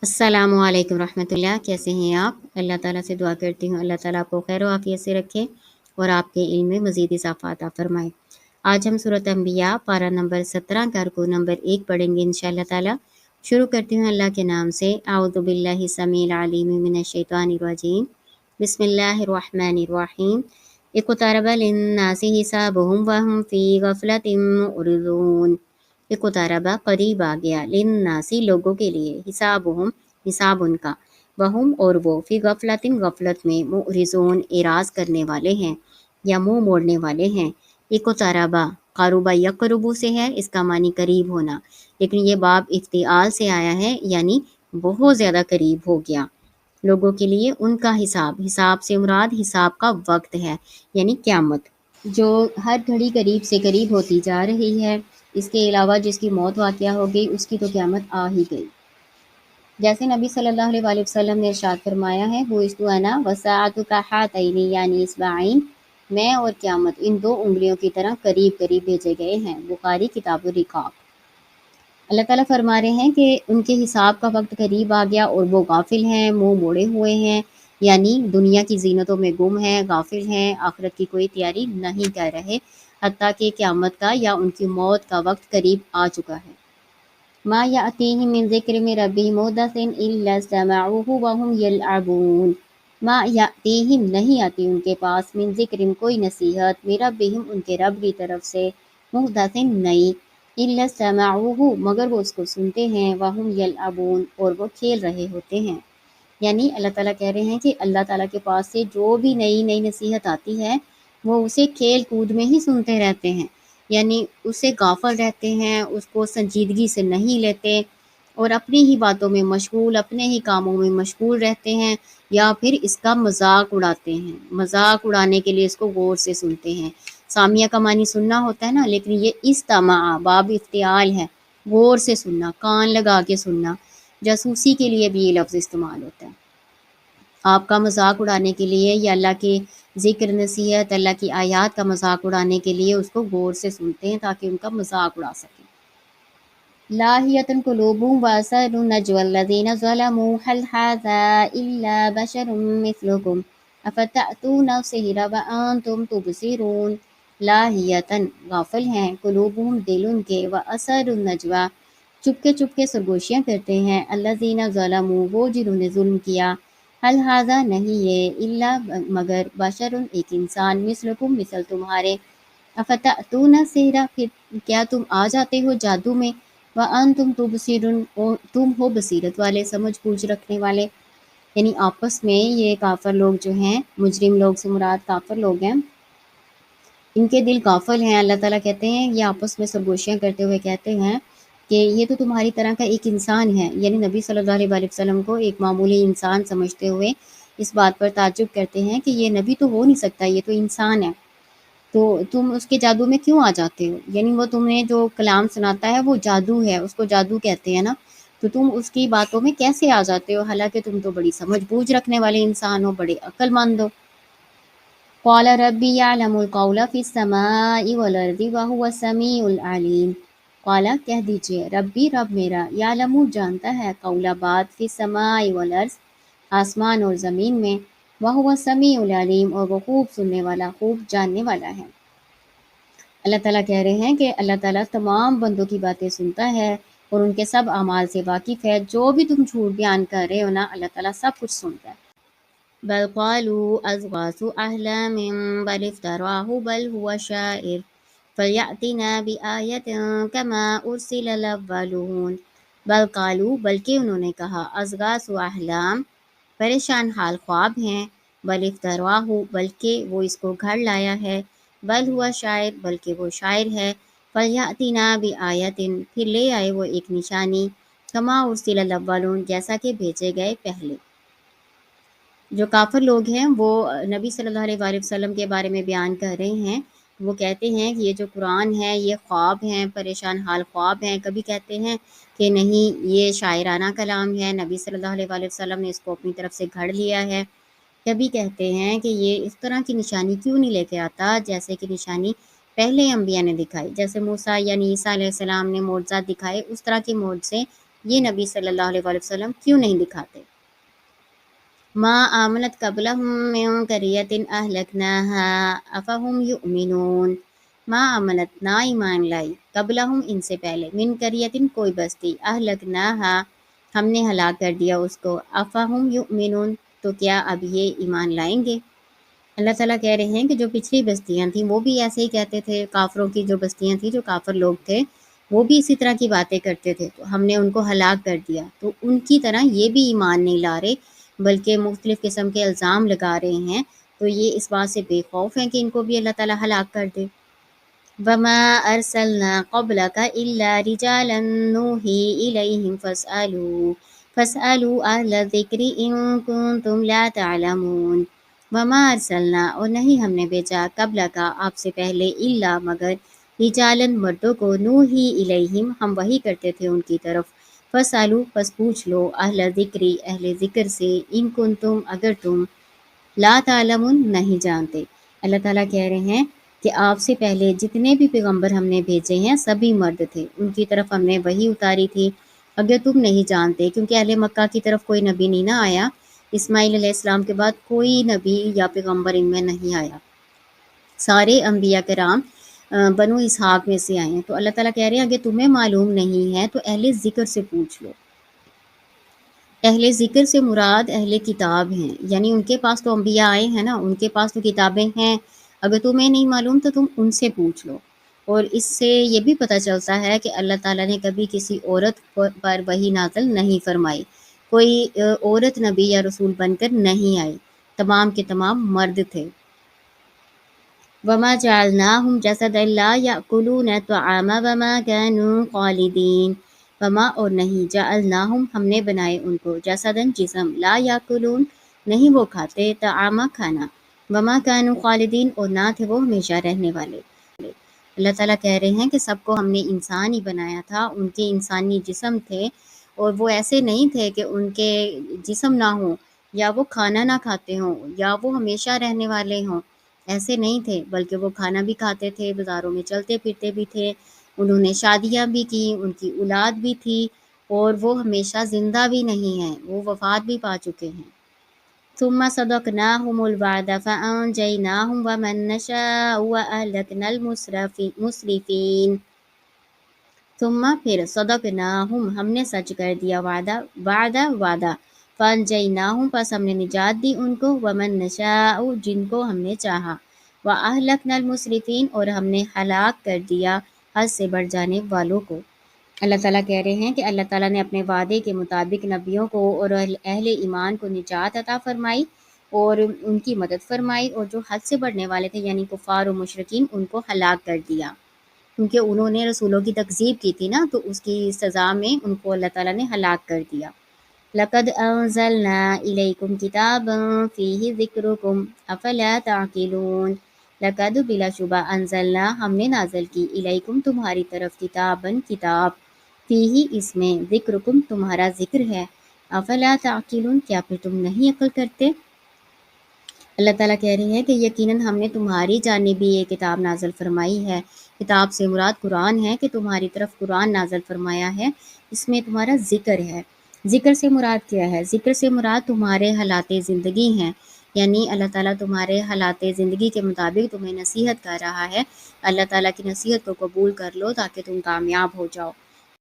अस्सलामु अलैकुम रहमतुल्लाह। कैसे हैं आप? अल्लाह ताला से दुआ करती हूँ अल्लाह ताला आपको खैर आफियत से रखे और आपके इल्म में मज़ीद इज़ाफ़ा अता फ़रमाए। आज हम सूरत अंबिया पारा नंबर 17 का रुकू नंबर 1 पढ़ेंगे इंशाअल्लाह ताला। शुरू करती हूँ अल्लाह के नाम से। आऊज़ु बिल्लाहि समील अलीम मिनश शैतानिर रजीम। बिस्मिल्लाहिर रहमानिर रहीम। इक़्तरबा लिन्नासि हिसाबुहुम व हुम फ़ी गफ़लतिन मुअरिज़ून। इक़्तरबा करीब आ गया, लिन्नासी लोगों के लिए, हिसाबुहुम हिसाब उनका, वहुम और वो, फ़ी गफ़लतिन गफ़लत में, मुअरिज़ून एराज़ करने वाले हैं या मुंह मोड़ने वाले हैं। इक़्तरबा क़रुबा यक़रुबु से है, इसका मानी करीब होना, लेकिन ये बाब इफ्तिआल से आया है यानी बहुत ज़्यादा करीब हो गया लोगों के लिए उनका हिसाब। हिसाब से मुराद हिसाब का वक्त है यानी क़यामत, जो हर घड़ी करीब से करीब होती जा रही है। इसके अलावा जिसकी मौत वाक़या हो गई उसकी तो क़यामत आ ही गई। जैसे नबी सल्लल्लाहु अलैहि वसल्लम ने इरशाद फरमाया है, बुइस्तु अना वसाअतु का हातैनी यानी इस्बाईन, मैं और क़यामत इन दो उंगलियों की तरह करीब करीब भेजे गए हैं। बुखारी किताबुर रिकाब। अल्लाह ताला फरमा रहे हैं कि उनके हिसाब का वक्त करीब आ गया और वो गाफिल हैं, मुंह मोड़े हुए हैं, यानी दुनिया की जीनतों में गुम हैं, गाफिल हैं, आखिरत की कोई तैयारी नहीं कर रहे, हत्ता कि क़यामत का या उनकी मौत का वक्त करीब आ चुका है। मा यातीहिम मिन ज़िक्रिन मिन रब्बिहिम मुहदसिन इल्ला इस्तमअूहु व हुम यलअबून। मा यातीहिम नहीं आती उनके पास, मिन ज़िक्रिन कोई नसीहत, मिन रब्बिहिम उनके रब की तरफ से, मुहदसिन नई, इल्ला इस्तमअूहु मगर वो उसको सुनते हैं, व हुम यलअबून और वो खेल रहे होते हैं। यानी अल्लाह ताला कह रहे हैं कि अल्लाह ताला के पास से जो भी नई नई नसीहत आती है वो उसे खेल कूद में ही सुनते रहते हैं, यानी उससे गाफिल रहते हैं, उसको संजीदगी से नहीं लेते और अपनी ही बातों में मशगूल, अपने ही कामों में मशगूल रहते हैं, या फिर इसका मजाक उड़ाते हैं। मजाक उड़ाने के लिए इसको गौर से सुनते हैं। सामिया का मानी सुनना होता है ना, लेकिन ये इस्तमा बाब इफ्तियाल है, गौर से सुनना, कान लगा के सुनना। जासूसी के लिए भी ये लफ्ज़ इस्तेमाल होता है, आपका मजाक उड़ाने के लिए या अल्लाह के ज़िक्र नसीहत, अल्लाह की आयत का मजाक उड़ाने के लिए उसको गौर से सुनते हैं ताकि उनका मजाक उड़ा सकें। लाहियतुन कुलूबुहुम व असरुन नजवल्लज़ीना ज़लमू हल हाज़ा इल्ला बशरुम मिस्लुकुम अफ़तअतूना सिहरा व अंतुम तुबसिरून। लाहियतन गाफिल हैं, कुलूबुहुम दिल उनके, व असरुन नजवा चुपके चुपके सरगोशियाँ करते हैं, अल्लज़ीना ज़लमू वो जिन्होंने जुल्म किया, हल हाज़ा नहीं ये, इल्ला मगर, बशरुन एक इंसान, मिस्लुकुम मिसल तुम्हारे, अफ़तअतूना सिहरा फिर क्या तुम आ जाते हो जादू में, व अंतुम तुबसिरून और तुम हो बसीरत वाले, समझ बूझ रखने वाले। यानी आपस में ये काफिर लोग जो हैं, मुजरिम लोग से मुराद काफिर लोग हैं, इनके दिल गाफिल हैं। अल्लाह ताला कहते हैं ये आपस में सरगोशियाँ करते हुए कहते हैं कि ये तो तुम्हारी तरह का एक इंसान है, यानी नबी सल्लल्लाहु अलैहि वसल्लम को एक मामूली इंसान समझते हुए इस बात पर ताज्जुब करते हैं कि ये नबी तो हो नहीं सकता, ये तो इंसान है, तो तुम उसके जादू में क्यों आ जाते हो? यानी वो तुम्हें जो कलाम सुनाता है वो जादू है, उसको जादू कहते हैं ना, तो तुम उसकी बातों में कैसे आ जाते हो? हालांकि तुम तो बड़ी समझ बूझ रखने वाले इंसान हो, बड़े अक्लमंद हो। क़ाल रब्बी यअलमुल क़ौला फ़िस्समाई वल अर्ज़ि व हुवस समीउल अलीम। क़ाला कह दीजिए, रब्बी रब मेरा, यअलमु जानता है, क़ौला बात, फ़िस्समाई वल अर्ज़ आसमान और ज़मीन में, व हुवस समीउल अलीम और वो खूब सुनने वाला, खूब जानने वाला है। अल्लाह ताला कह रहे हैं कि अल्लाह ताला तमाम बंदों की बातें सुनता है और उनके सब अमाल से वाकिफ़ है। जो भी तुम झूठ बयान कर रहे हो ना, अल्लाह ताला सब कुछ सुनता है। बल क़ालू अज़गासु अहलामिन बल इफ्तराहु बल हुवा शाइर फलयअतिना बिआयतिन कमा उरसिलल अव्वलून। बल क़ालू बल्कि उन्होंने कहा, अज़गासु अहलाम परेशान हाल ख्वाब हैं, बल इफ्तराहु बल्कि वो इसको घर लाया है, बल हुआ शायर बल्कि वो शायर है, फलयातिना बिआयतिन फिर ले आए वो एक निशानी, कमा उरसिलल अव्वलून जैसा कि भेजे गए पहले। जो काफिर लोग हैं वो नबी सल्लल्लाहु अलैहि वसल्लम के बारे में बयान कर रहे हैं। वो कहते हैं कि ये जो कुरान है ये ख्वाब हैं, परेशान हाल ख्वाब हैं। कभी कहते हैं कि नहीं ये शायराना कलाम है, नबी सल्लल्लाहु अलैहि वसल्लम ने इसको अपनी तरफ से घड़ लिया है। कभी कहते हैं कि ये इस तरह की निशानी क्यों नहीं लेके आता जैसे कि निशानी पहले अंबिया ने दिखाई, जैसे मूसा यानी ईसा अलैहिस्सलाम ने मोअज़िज़ात दिखाए, उस तरह के मोअज़िज़े یہ نبی صلی اللہ علیہ وآلہ وسلم کیوں نہیں دکھاتے؟ ما آمنت قبلہم من قریۃ اہلکناہا افہم یؤمنون، ما آمنت نہ ایمان لائی، قبلہم ان سے پہلے، من قریۃ کوئی بستی، اہلکناہا ہم نے ہلاک کر دیا اس کو، افہم یؤمنون تو کیا اب یہ ایمان لائیں گے؟ اللہ تعالیٰ کہہ رہے ہیں کہ جو پچھلی بستیاں تھیں وہ بھی ایسے ہی کہتے تھے، کافروں کی جو بستیاں تھیں، جو کافر لوگ تھے وہ بھی اسی طرح کی باتیں کرتے تھے، تو ہم نے ان کو ہلاک کر دیا، تو ان کی طرح یہ بھی ایمان نہیں لا رہے بلکہ مختلف قسم کے الزام لگا رہے ہیں، تو یہ اس بات سے بے خوف ہیں کہ ان کو بھی اللہ تعالیٰ ہلاک کر دے۔ وَمَا أَرْسَلْنَا قَبْلَكَ إِلَّا رِجَالًا نُوحِي إِلَيْهِمْ فَاسْأَلُوا أَهْلَ الذِّكْرِ إِن كُنتُمْ لَا تَعْلَمُونَ۔ وَمَا أَرْسَلْنَا اور نہیں ہم نے بھیجا قبل کا آپ سے پہلے الا مگر رجالًا مردوں کو نوحی الیہم ہم وحی کرتے تھے ان کی طرف، فاسألوا پس پوچھ لو اہل ذکری اہل ذکر سے، ان کنتم اگر تم لا تعلمون نہیں جانتے۔ اللہ تعالیٰ کہہ رہے ہیں کہ آپ سے پہلے جتنے بھی پیغمبر ہم نے بھیجے ہیں سبھی مرد تھے، ان کی طرف ہم نے وحی اتاری تھی، اگر تم نہیں جانتے، کیونکہ اہل مکہ کی طرف کوئی نبی نہیں نہ آیا، اسماعیل علیہ السلام کے بعد کوئی نبی یا پیغمبر ان میں نہیں آیا، سارے انبیاء کرام بنو اسحاق میں سے آئے ہیں، تو اللہ تعالیٰ کہہ رہے ہیں اگر تمہیں معلوم نہیں ہے تو اہل ذکر سے پوچھ لو۔ اہل ذکر سے مراد اہل کتاب ہیں، یعنی ان کے پاس تو انبیاء آئے ہیں نا، ان کے پاس تو کتابیں ہیں، اگر تمہیں نہیں معلوم تو تم ان سے پوچھ لو۔ اور اس سے یہ بھی پتہ چلتا ہے کہ اللہ تعالیٰ نے کبھی کسی عورت پر وحی نازل نہیں فرمائی، کوئی عورت نبی یا رسول بن کر نہیں آئی، تمام کے تمام مرد تھے۔ وَمَا جَعَلْنَاهُمْ جَسَدًا لَا يَأْكُلُونَ الطَّعَامَ وَمَا كَانُوا خَالِدِينَ۔ وما اور نہیں جعلناہم ہم نے بنائے ان کو جسدن جسم، لا یاکلون نہیں وہ کھاتے، طعام کھانا، وما كانوا خالدین اور نہ تھے وہ ہمیشہ رہنے والے۔ اللہ تعالیٰ کہہ رہے ہیں کہ سب کو ہم نے انسان ہی بنایا تھا، ان کے انسانی جسم تھے اور وہ ایسے نہیں تھے کہ ان کے جسم نہ ہوں یا وہ کھانا نہ کھاتے ہوں یا وہ ہمیشہ رہنے والے ہوں، ایسے نہیں تھے، بلکہ وہ کھانا بھی کھاتے تھے، بازاروں میں چلتے پھرتے بھی تھے، انہوں نے شادیاں بھی کی، ان کی اولاد بھی تھی، اور وہ ہمیشہ زندہ بھی نہیں ہیں، وہ وفات بھی پا چکے ہیں۔ ثم صدقناهم الوعد فأنجيناهم ومن نشاء وأهلكنا المسرفين۔ ثم پھر صدقناہم ہم نے سچ کر دیا وعدہ فانجیناہم پس ہم نے نجات دی ان کو، ومن نشاء جن کو ہم نے چاہا، واہلکنا المسرفین اور ہم نے ہلاک کر دیا حد سے بڑھ جانے والوں کو۔ اللہ تعالیٰ کہہ رہے ہیں کہ اللہ تعالیٰ نے اپنے وعدے کے مطابق نبیوں کو اور اہل ایمان کو نجات عطا فرمائی اور ان کی مدد فرمائی، اور جو حد سے بڑھنے والے تھے یعنی کفار و مشرکین ان کو ہلاک کر دیا، کیونکہ انہوں نے رسولوں کی تکذیب کی تھی نا، تو اس کی سزا میں ان کو اللہ تعالیٰ نے ہلاک کر دیا۔ لَقَدْ أَنزَلْنَا إِلَيْكُمْ كِتَابًا فِيهِ ذِكْرُكُمْ أَفَلَا تَعْقِلُونَ۔ لَقَدْ بلا شبہ انزلنا ہم نے نازل کی الیکم تمہاری طرف کتاباً کتاب، فیہ اس میں ذکرکم تمہارا ذکر ہے، افلا تعقلون کیا پھر تم نہیں عقل کرتے؟ اللہ تعالیٰ کہہ رہے ہیں کہ یقیناً ہم نے تمہاری جانب بھی یہ کتاب نازل فرمائی ہے، کتاب سے مراد قرآن ہے کہ تمہاری طرف قرآن نازل فرمایا ہے، اس میں تمہارا ذکر ہے۔ ذکر سے مراد کیا ہے؟ ذکر سے مراد تمہارے حالات زندگی ہیں، یعنی اللہ تعالیٰ تمہارے حالات زندگی کے مطابق تمہیں نصیحت کر رہا ہے، اللہ تعالیٰ کی نصیحت کو قبول کر لو تاکہ تم کامیاب ہو جاؤ۔